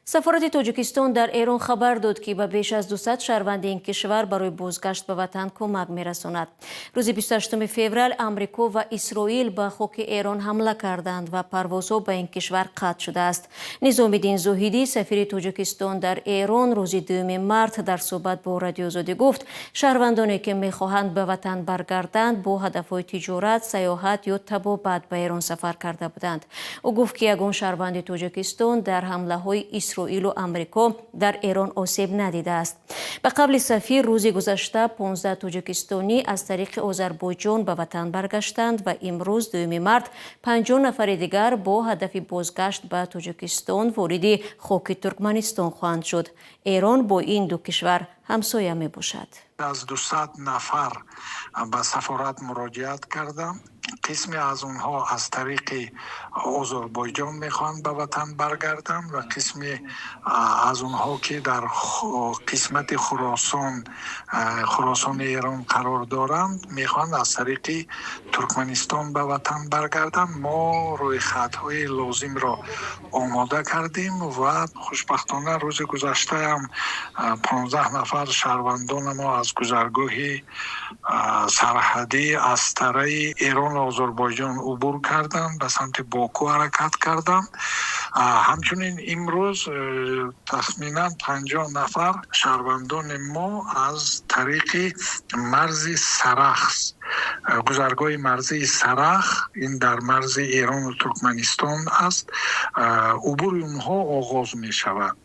سفارت توجیکستان در ایران خبر داد که به بیش از 200 شهروند این کشور برای بازگشت به وطن کمک می‌رساند. روز 28 فوریه آمریکا و اسرائیل به خاک ایران حمله کردند و پروازها به این کشور قطع شده است. نظام الدین زاهدی سفیر توجیکستان در ایران روز 2 مارس در صحبت با رادیو آزادی گفت شهروندانی که می‌خواهند به وطن برگردند با هدف‌های تجارت، سیاحت یا طبابت به ایران سفر کرده بودند. او گفت که یگان شهروند توجیکستان در حمله‌های اسرائیل و آمریکا در ایران آسیب ندیده است. به قبل سفیر روز گذشته 15 توجیکستانی از طریق آذربایجان به وطن برگشتند و امروز 2 مارس 50 نفر دیگر با هدف بازگشت به توجیکستان وارد خاک ترکمنستان خواهند شد. ایران با این دو کشور همسایه می باشد. از 200 نفر به سفارت مراجعت کردم. قسمی از اونها از طریق آذربایجان میخوان به وطن برگردن و قسمی از اونها که در قسمت خراسان ایران قرار دارند میخوان از طریق ترکمنستان به وطن برگردن. ما روی خطهای لازم را آماده کردیم و خوشبختانه روز گذشته هم 15 نفر شهروندان ما از گذرگاه سرحدی از طرف ایران و آذربایجان عبور کردند، به سمت باکو حرکت کردند. همچنین امروز تخمینا 50 نفر شهروندان ما از طریق مرز سرخ، گذرگاه مرزی سرخ، این در مرز ایران و ترکمنستان است، عبور اونها آغاز می شود.